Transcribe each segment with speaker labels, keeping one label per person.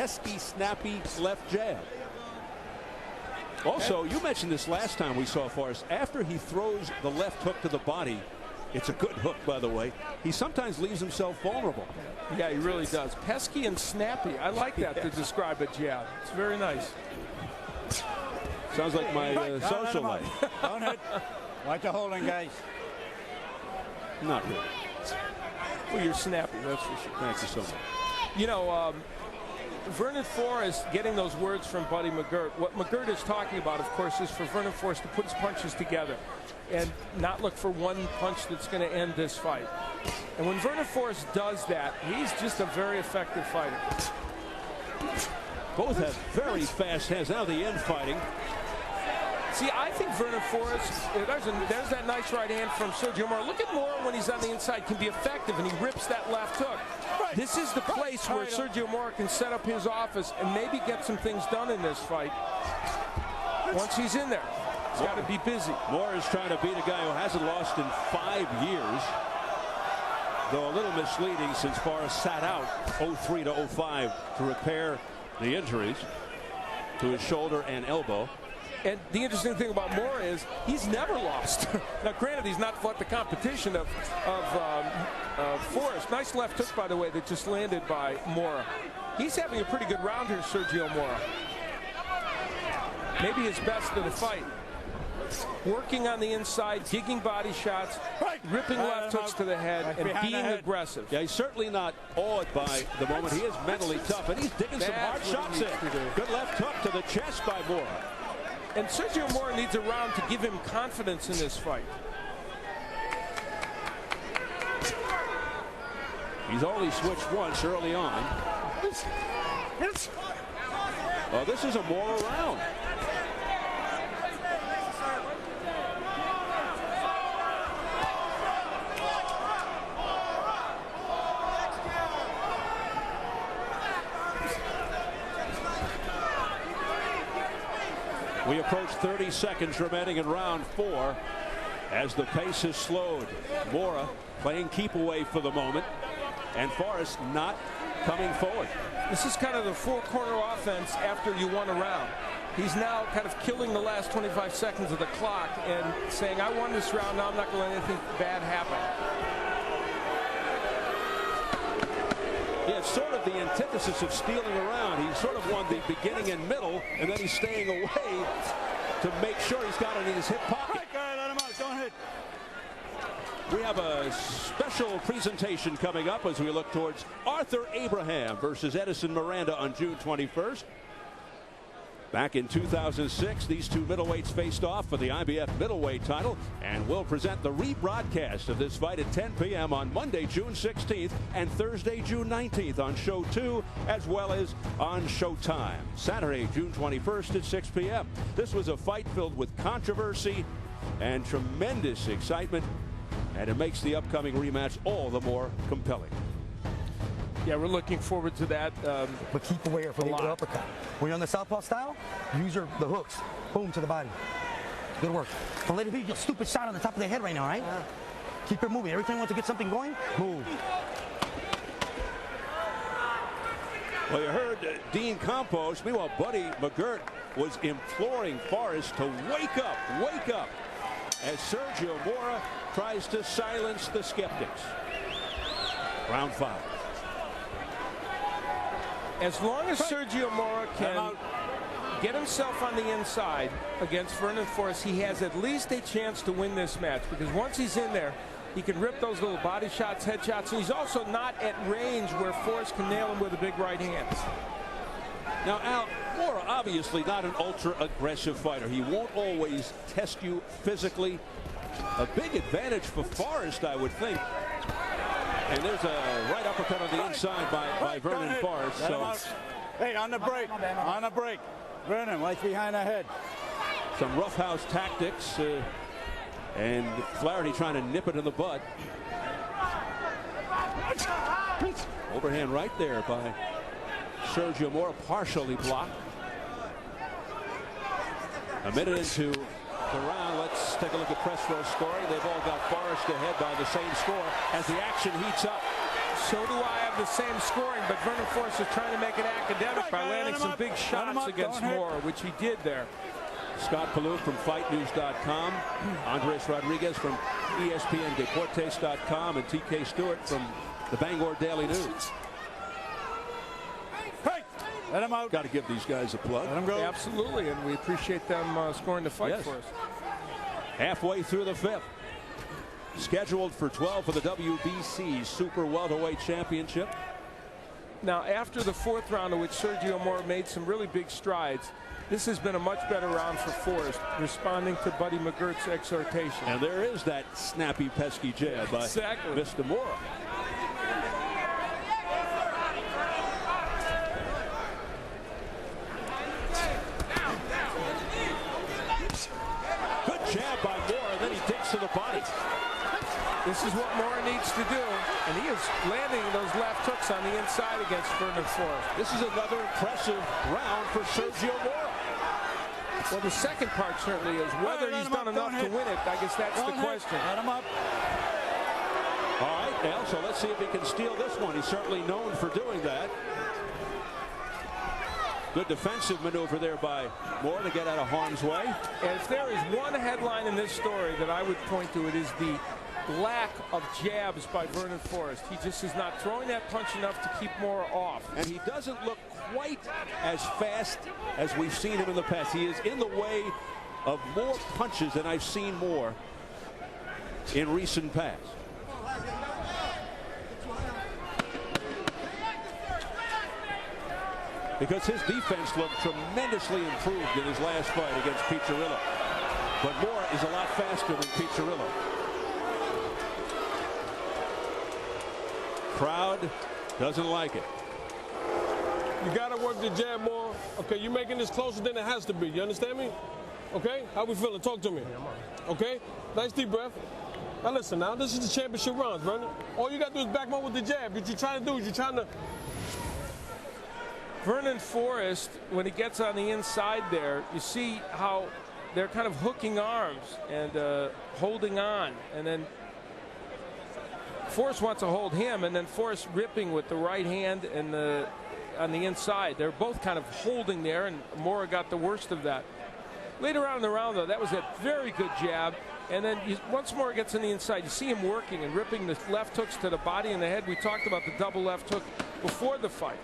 Speaker 1: pesky, snappy left jab. Also, you mentioned this last time we saw Forrest. After he throws the left hook to the body, it's a good hook, by the way, he sometimes leaves himself vulnerable.
Speaker 2: Yeah, he really does. Pesky and snappy. I like that to describe a jab. It's very nice.
Speaker 1: Sounds like my social life.
Speaker 3: Don't hit. Watch the holding, guys.
Speaker 1: Not really.
Speaker 2: Well, you're snappy, that's for sure.
Speaker 1: Thank you so much.
Speaker 2: You know, Vernon Forrest getting those words from Buddy McGirt. What McGirt is talking about, of course, is for Vernon Forrest to put his punches together and not look for one punch that's going to end this fight. And when Vernon Forrest does that, he's just a very effective fighter.
Speaker 1: Both have very fast hands. Now the end fighting.
Speaker 2: See, I think Vernon Forrest, there's that nice right hand from Sergio Mora. Look at Mora when he's on the inside, can be effective, and he rips that left hook. This is the place where Sergio Mora can set up his office and maybe get some things done in this fight. Once he's in there, he's got to be busy.
Speaker 1: Mora is trying to beat a guy who hasn't lost in 5 years, though a little misleading since Forrest sat out 03 to 05 to repair the injuries to his shoulder and elbow.
Speaker 2: And the interesting thing about Mora is he's never lost. Now, granted, he's not fought the competition of Forrest. Nice left hook, by the way, that just landed by Mora. He's having a pretty good round here, Sergio Mora. Maybe his best of the fight. Working on the inside, digging body shots, ripping left hooks to the head, and being aggressive.
Speaker 1: Yeah, he's certainly not awed by the moment. He is mentally tough, and he's digging some hard shots in. Good left hook to the chest by Mora.
Speaker 2: And Sergio Mora needs a round to give him confidence in this fight.
Speaker 1: He's only switched once early on. Well, this is a Mora round. We approach 30 seconds remaining in round 4 as the pace has slowed. Mora playing keep away for the moment, and Forrest not coming forward.
Speaker 2: This is kind of the four-corner offense after you won a round. He's now kind of killing the last 25 seconds of the clock and saying, I won this round, now I'm not going to let anything bad happen.
Speaker 1: Yeah, it's sort of the antithesis of stealing around. He sort of won the beginning and middle, and then he's staying away to make sure he's got it in his hip pocket.
Speaker 3: Let him out. Don't hit.
Speaker 1: We have a special presentation coming up as we look towards Arthur Abraham versus Edison Miranda on June 21st. Back in 2006, these two middleweights faced off for the IBF middleweight title, and we'll present the rebroadcast of this fight at 10 p.m. on Monday, June 16th, and Thursday, June 19th on Show 2, as well as on Showtime. Saturday, June 21st at 6 p.m. This was a fight filled with controversy and tremendous excitement, and it makes the upcoming rematch all the more compelling.
Speaker 2: Yeah, we're looking forward to that.
Speaker 4: But keep away from the uppercut. When you're on the southpaw style, use the hooks. Boom, to the body. Good work. Don't let it be a stupid shot on the top of the head right now, all right? Keep it moving. Every time you want to get something going, move.
Speaker 1: Well, you heard Dean Campos. Meanwhile, Buddy McGirt was imploring Forrest to wake up, as Sergio Mora tries to silence the skeptics. Round 5.
Speaker 2: As long as Sergio Mora can get himself on the inside against Vernon Forrest, he has at least a chance to win this match, because once he's in there, he can rip those little body shots, head shots, and he's also not at range where Forrest can nail him with a big right hand.
Speaker 1: Now, Al, Mora obviously not an ultra-aggressive fighter. He won't always test you physically. A big advantage for Forrest, I would think. And there's a right uppercut on the inside by Vernon Forrest. So,
Speaker 3: hey, on the break. Vernon, right behind the head.
Speaker 1: Some roughhouse tactics, and Flaherty trying to nip it in the bud. Overhand right there by Sergio Mora, partially blocked. A minute into the round. Let's take a look at press row scoring. They've all got Forrest ahead by the same score as the action heats up.
Speaker 2: So do I have the same scoring, but Vernon Forrest is trying to make it academic by landing some big shots against Mora, which he did there.
Speaker 1: Scott Palouf from FightNews.com, Andres Rodriguez from ESPNDeportes.com, and TK Stewart from the Bangor Daily News.
Speaker 3: Hey, let him out.
Speaker 1: Got to give these guys a plug.
Speaker 3: Let him go.
Speaker 2: Absolutely, and we appreciate them scoring the fight for us.
Speaker 1: Halfway through the fifth. Scheduled for 12 for the WBC Super Welterweight Championship.
Speaker 2: Now, after the fourth round, in which Sergio Mora made some really big strides, this has been a much better round for Forrest, responding to Buddy McGirt's exhortation.
Speaker 1: And there is that snappy, pesky jab by Mr. Mora. Good jab by Mora, then he digs to the body.
Speaker 2: This is what Mora needs to do, and he is landing those left hooks on the inside against Vernon Forrest.
Speaker 1: This is another impressive round for Sergio Mora.
Speaker 2: Well, the second part certainly is. Whether he's done enough to win it, I guess that's the question.
Speaker 3: Let him up.
Speaker 1: All right, now, so let's see if he can steal this one. He's certainly known for doing that. Good defensive maneuver there by Mora to get out of harm's way.
Speaker 2: And if there is one headline in this story that I would point to, it is the lack of jabs by Vernon Forrest. He just is not throwing that punch enough to keep Mora off.
Speaker 1: And he doesn't look quite as fast as we've seen him in the past. He is in the way of more punches than I've seen Mora in recent past. Because his defense looked tremendously improved in his last fight against Piccirillo. But Mora is a lot faster than Piccirillo. Crowd doesn't like it.
Speaker 5: You got to work the jab more. Okay, you're making this closer than it has to be. You understand me? Okay? How we feeling? Talk to me. Okay? Nice deep breath. Now listen, now this is the championship rounds, Vernon. All you got to do is back more with the jab. What you're trying to do is you're trying to...
Speaker 2: Vernon Forrest, when he gets on the inside there, you see how they're kind of hooking arms and holding on. And then Forrest wants to hold him, and then Forrest ripping with the right hand and on the inside. They're both kind of holding there, and Mora got the worst of that. Later on in the round, though, that was a very good jab. And then once Mora gets on the inside, you see him working and ripping the left hooks to the body and the head. We talked about the double left hook before the fight.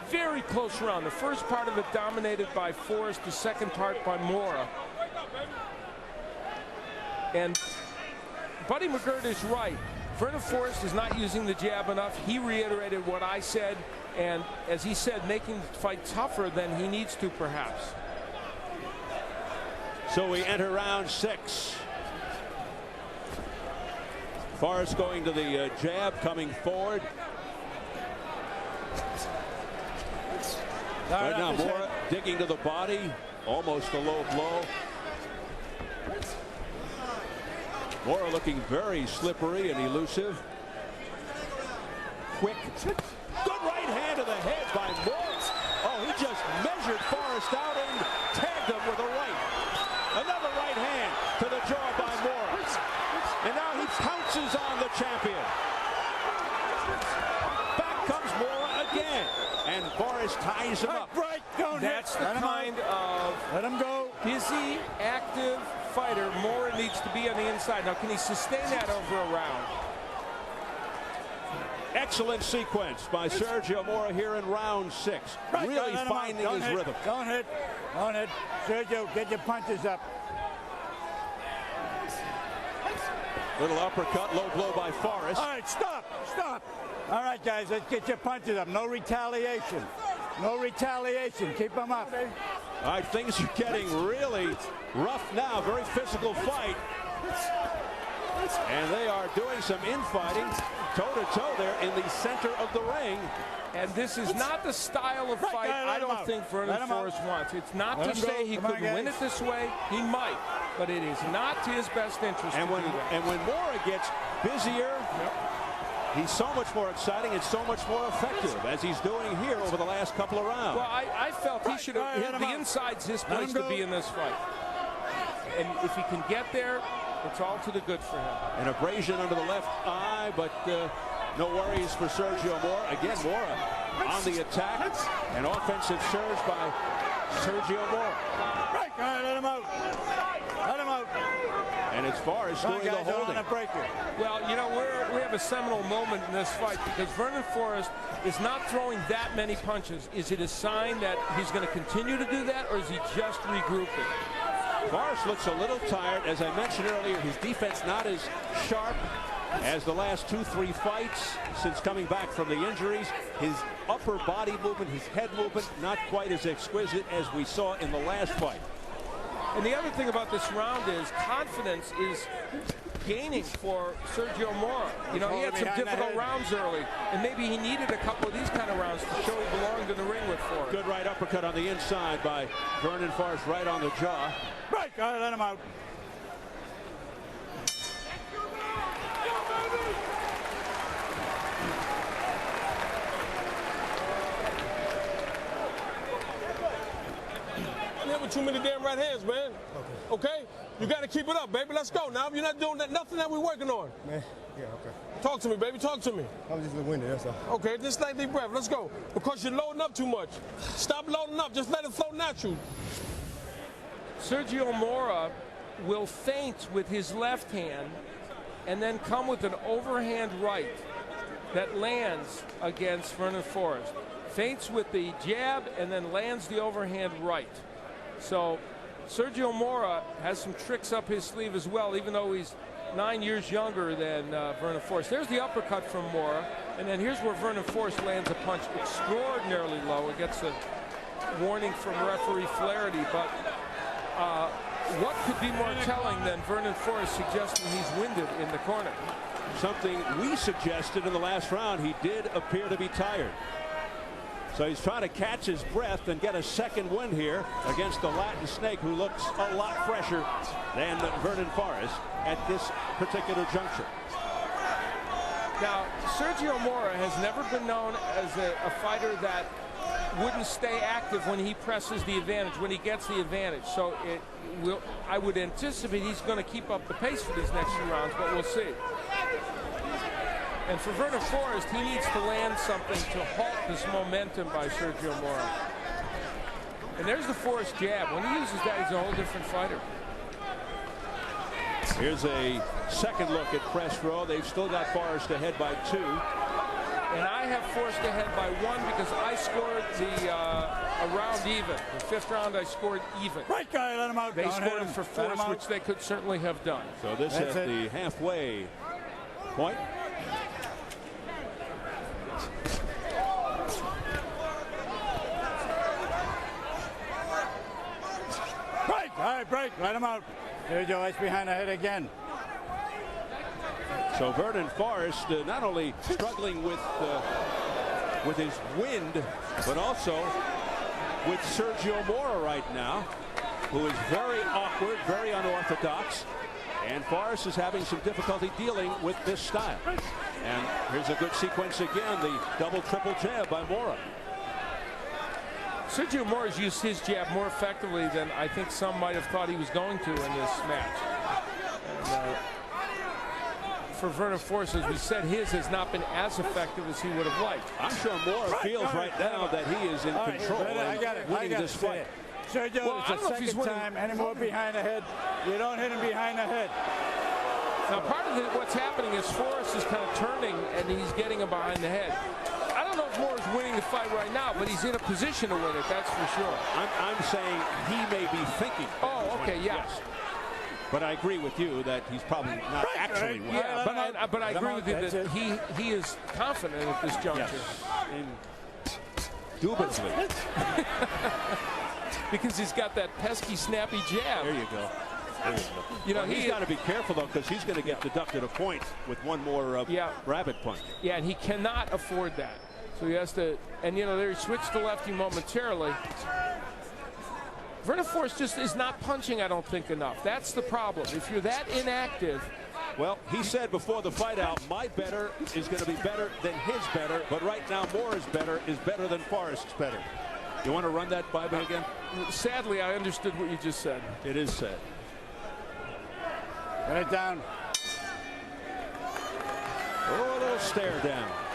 Speaker 2: Very close round. The first part of it dominated by Forrest, the second part by Mora. And Buddy McGirt is right. Vernon Forrest is not using the jab enough. He reiterated what I said, and as he said, making the fight tougher than he needs to, perhaps.
Speaker 1: So we enter round 6. Forrest going to the jab, coming forward. Right now, Mora digging to the body, almost a low blow. Mora looking very slippery and elusive. Quick, good right hand to the head by Mora. Oh, he just measured Forrest out and tagged him with a right. Another right hand to the jaw by Mora. And now he pounces on the champion. Back comes Mora again. And Forrest ties him up.
Speaker 3: Right, don't
Speaker 2: That's
Speaker 3: hit.
Speaker 2: the kind of
Speaker 3: Let him go.
Speaker 2: busy, active fighter Mora needs to be on the inside. Now, can he sustain that over a round?
Speaker 1: Excellent sequence by Sergio Mora here in round 6.
Speaker 3: Right,
Speaker 1: really finding his rhythm.
Speaker 3: Don't hit. Don't hit. Sergio, get your punches up.
Speaker 1: Little uppercut, low blow by Forrest.
Speaker 3: All right, stop. Stop. All right, guys, let's get your punches up. No retaliation. No retaliation. Keep them up.
Speaker 1: All right, things are getting really rough now. Very physical fight. And they are doing some infighting, toe-to-toe there in the center of the ring.
Speaker 2: And this is not the style of fight I don't think Vernon Forrest wants. It's not to say he couldn't win it this way. He might, but it is not to his best interest to do that.
Speaker 1: And when Mora gets busier, he's so much more exciting and so much more effective, as he's doing here over the last couple of rounds.
Speaker 2: Well, I felt he should have hit the inside's his place to be in this fight. And if he can get there, it's all to the good for him.
Speaker 1: An abrasion under the left eye, but No worries for Sergio Mora. Again, Mora on the attack. An offensive surge by Sergio Mora.
Speaker 3: Right, all right, let him out. Let him out.
Speaker 1: And as far as doing the holding.
Speaker 2: Well, you know, we have a seminal moment in this fight because Vernon Forrest is not throwing that many punches. Is it a sign that he's going to continue to do that, or is he just regrouping?
Speaker 1: Forrest looks a little tired. As I mentioned earlier, his defense not as sharp as the last 2-3 fights since coming back from the injuries. His upper body movement, his head movement, not quite as exquisite as we saw in the last fight.
Speaker 2: And the other thing about this round is confidence is gaining for Sergio Mora. You know, he had some difficult rounds early, and maybe he needed a couple of these kind of rounds to show he belonged in the ring with Forrest.
Speaker 1: Good right uppercut on the inside by Vernon Forrest, right on the jaw.
Speaker 3: Right, all right, let him out.
Speaker 5: With too many damn right hands, man. Okay? You got to keep it up, baby. Let's go. Now you're not doing nothing that we're working on.
Speaker 6: Man, yeah, okay.
Speaker 5: Talk to me, baby. Talk to me.
Speaker 6: I'm just a little winded, that's all.
Speaker 5: Okay, just take a deep breath. Let's go. Because you're loading up too much. Stop loading up. Just let it flow natural.
Speaker 2: Sergio Mora will feint with his left hand and then come with an overhand right that lands against Vernon Forrest. Feints with the jab and then lands the overhand right. So Sergio Mora has some tricks up his sleeve as well, even though he's 9 years younger than Vernon Forrest. There's the uppercut from Mora, and then here's where Vernon Forrest lands a punch extraordinarily low. It gets a warning from referee Flaherty, but what could be more telling than Vernon Forrest suggesting he's winded in the corner?
Speaker 1: Something we suggested in the last round. He did appear to be tired. So he's trying to catch his breath and get a second win here against the Latin Snake, who looks a lot fresher than Vernon Forrest at this particular juncture.
Speaker 2: Now, Sergio Mora has never been known as a fighter that wouldn't stay active when he presses the advantage, when he gets the advantage. So I would anticipate he's going to keep up the pace for these next few rounds, but we'll see. And for Vernon Forrest, he needs to land something to halt this momentum by Sergio Mora. And there's the Forrest jab. When he uses that, he's a whole different fighter.
Speaker 1: Here's a second look at press row. They've still got Forrest ahead by 2.
Speaker 2: And I have Forrest ahead by 1 because I scored a round even. The 5th round, I scored even.
Speaker 3: Right, guy, let him out.
Speaker 2: They scored it for Forrest, which they could certainly have done.
Speaker 1: So this is the halfway point.
Speaker 3: All right, break. Let him out. There you go. It's behind the head again.
Speaker 1: So Vernon Forrest not only struggling with his wind, but also with Sergio Mora right now, who is very awkward, very unorthodox. And Forrest is having some difficulty dealing with this style. And here's a good sequence again, the double, triple jab by Mora.
Speaker 2: Sergio Mora's used his jab more effectively than I think some might have thought he was going to in this match. And, for Vernon Forrest, as we said, his has not been as effective as he would have liked.
Speaker 1: I'm sure Mora feels right now that he is in control and winning this fight.
Speaker 3: Sergio,
Speaker 2: Well,
Speaker 3: it's the second time anymore behind the head. You don't hit him behind the head.
Speaker 2: Now, part of what's happening is Forrest is kind of turning, and he's getting him behind the head. I don't know if Mora's winning the fight right now, but he's in a position to win it, that's for sure.
Speaker 1: I'm saying he may be thinking.
Speaker 2: Oh, okay, yes.
Speaker 1: But I agree with you that he's probably not actually winning.
Speaker 2: Yeah, but I agree with you that he is confident at this juncture.
Speaker 1: Yes. Indubitably.
Speaker 2: Because he's got that pesky, snappy jab.
Speaker 1: There you go.
Speaker 2: You know,
Speaker 1: he's got to be careful, though, because he's going to get deducted a point with one more rabbit punch.
Speaker 2: Yeah, and he cannot afford that. So he has to, and you know, there he switched to lefty momentarily. Vernon Forrest just is not punching, I don't think, enough. That's the problem. If you're that inactive.
Speaker 1: Well, he said before the fight out, my better is going to be better than his better, but right now Mora's better is better than Forrest's better. You want to run that by me again?
Speaker 2: Sadly, I understood what you just said.
Speaker 1: It is sad.
Speaker 3: Get it down.
Speaker 1: Oh, a little stare down.